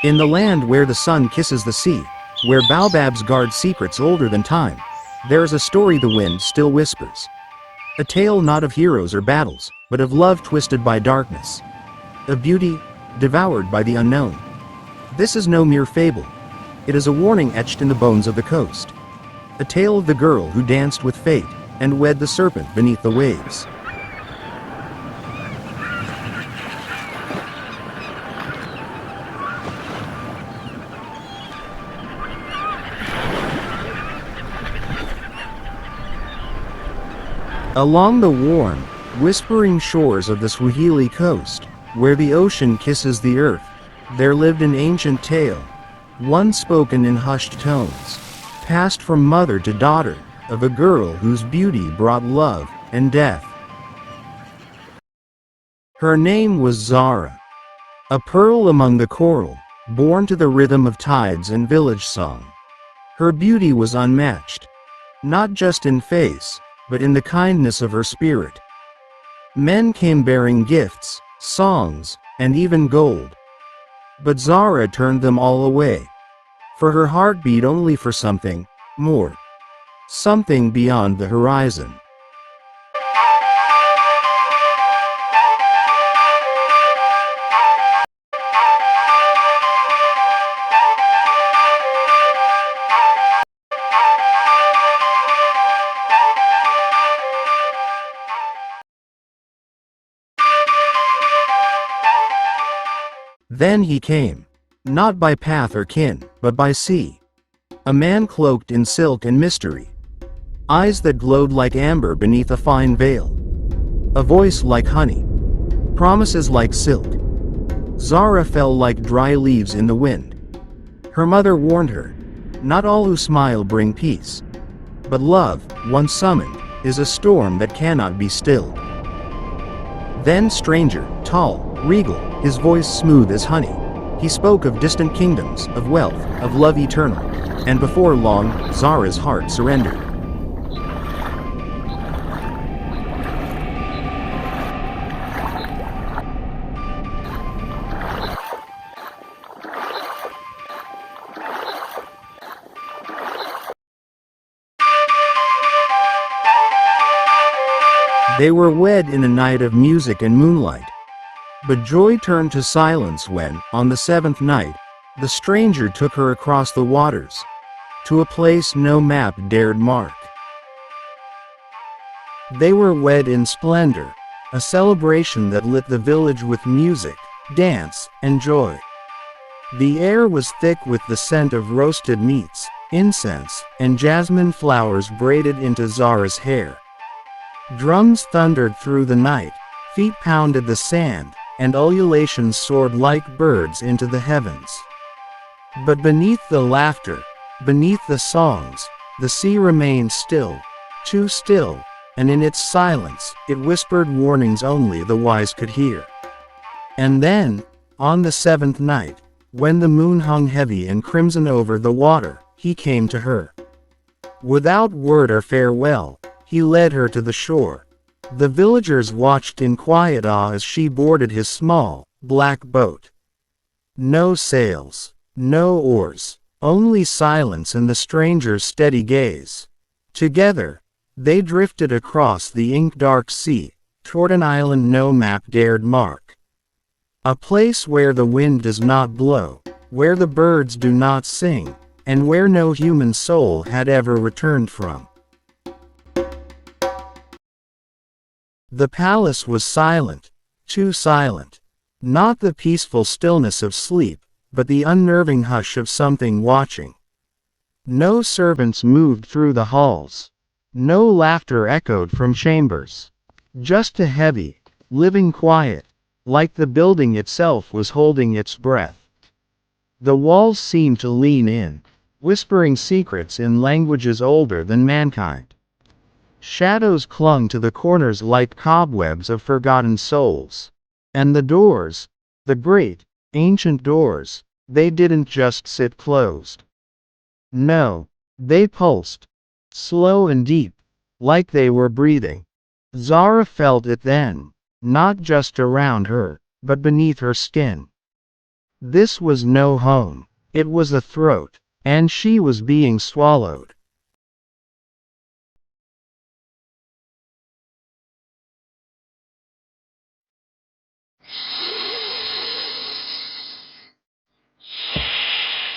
In the land where the sun kisses the sea, where baobabs guard secrets older than time, there is a story the wind still whispers. A tale not of heroes or battles, but of love twisted by darkness. Of beauty, devoured by the unknown. This is no mere fable. It is a warning etched in the bones of the coast. A tale of the girl who danced with fate, and wed the serpent beneath the waves. Along the warm, whispering shores of the Swahili coast, where the ocean kisses the earth, there lived an ancient tale, one spoken in hushed tones, passed from mother to daughter, of a girl whose beauty brought love and death. Her name was Zara, a pearl among the coral, born to the rhythm of tides and village song. Her beauty was unmatched, not just in face, but in the kindness of her spirit. Men came bearing gifts, songs, and even gold. But Zara turned them all away. For her heart beat only for something more. Something beyond the horizon. Then he came, not by path or kin, but by sea. A man cloaked in silk and mystery. Eyes that glowed like amber beneath a fine veil. A voice like honey. Promises like silk. Zara fell like dry leaves in the wind. Her mother warned her, not all who smile bring peace. But love, once summoned, is a storm that cannot be stilled. Then stranger, tall, regal, his voice smooth as honey. He spoke of distant kingdoms, of wealth, of love eternal. And before long, Zara's heart surrendered. They were wed in a night of music and moonlight. But joy turned to silence when, on the seventh night, the stranger took her across the waters, to a place no map dared mark. They were wed in splendor, a celebration that lit the village with music, dance, and joy. The air was thick with the scent of roasted meats, incense, and jasmine flowers braided into Zara's hair. Drums thundered through the night, feet pounded the sand, and ululations soared like birds into the heavens. But beneath the laughter, beneath the songs, the sea remained still, too still, and in its silence, it whispered warnings only the wise could hear. And then, on the seventh night, when the moon hung heavy and crimson over the water, he came to her. Without word or farewell, he led her to the shore. The villagers watched in quiet awe as she boarded his small, black boat. No sails, no oars, only silence and the stranger's steady gaze. Together, they drifted across the ink-dark sea, toward an island no map dared mark. A place where the wind does not blow, where the birds do not sing, and where no human soul had ever returned from. The palace was silent, too silent. Not the peaceful stillness of sleep, but the unnerving hush of something watching. No servants moved through the halls. No laughter echoed from chambers. Just a heavy, living quiet, like the building itself was holding its breath. The walls seemed to lean in, whispering secrets in languages older than mankind. Shadows clung to the corners like cobwebs of forgotten souls. And the doors, the great, ancient doors, they didn't just sit closed. No, they pulsed, slow and deep, like they were breathing. Zara felt it then, not just around her, but beneath her skin. This was no home. It was a throat, and she was being swallowed.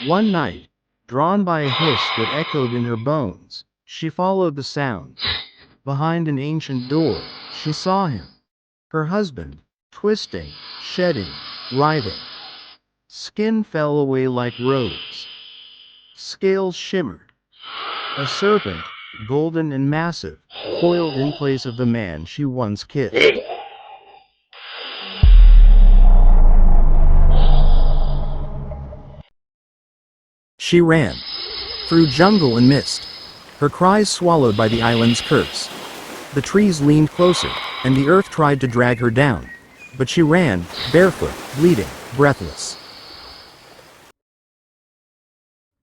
One night, drawn by a hiss that echoed in her bones, she followed the sound. Behind an ancient door, she saw him, her husband, twisting, shedding, writhing. Skin fell away like robes. Scales shimmered. A serpent, golden and massive, coiled in place of the man she once kissed. She ran, through jungle and mist, her cries swallowed by the island's curse. The trees leaned closer, and the earth tried to drag her down. But she ran, barefoot, bleeding, breathless.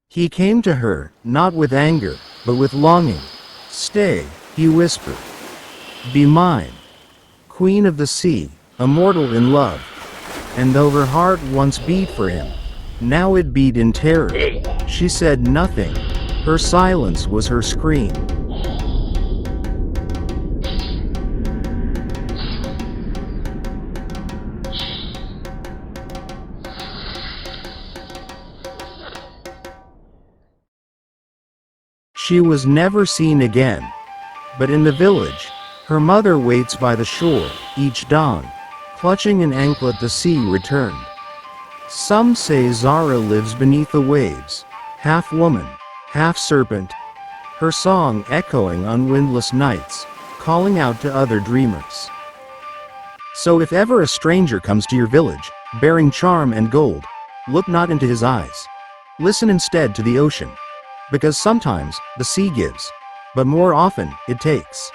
He came to her, not with anger, but with longing. "Stay," he whispered. "Be mine. Queen of the sea, immortal in love." And though her heart once beat for him, now it beat in terror. She said nothing. Her silence was her scream. She was never seen again. But in the village, her mother waits by the shore, each dawn. Clutching an anklet the sea returned. Some say Zara lives beneath the waves, half woman, half serpent, her song echoing on windless nights, calling out to other dreamers. So if ever a stranger comes to your village, bearing charm and gold, look not into his eyes. Listen instead to the ocean. Because sometimes, the sea gives, but more often, it takes.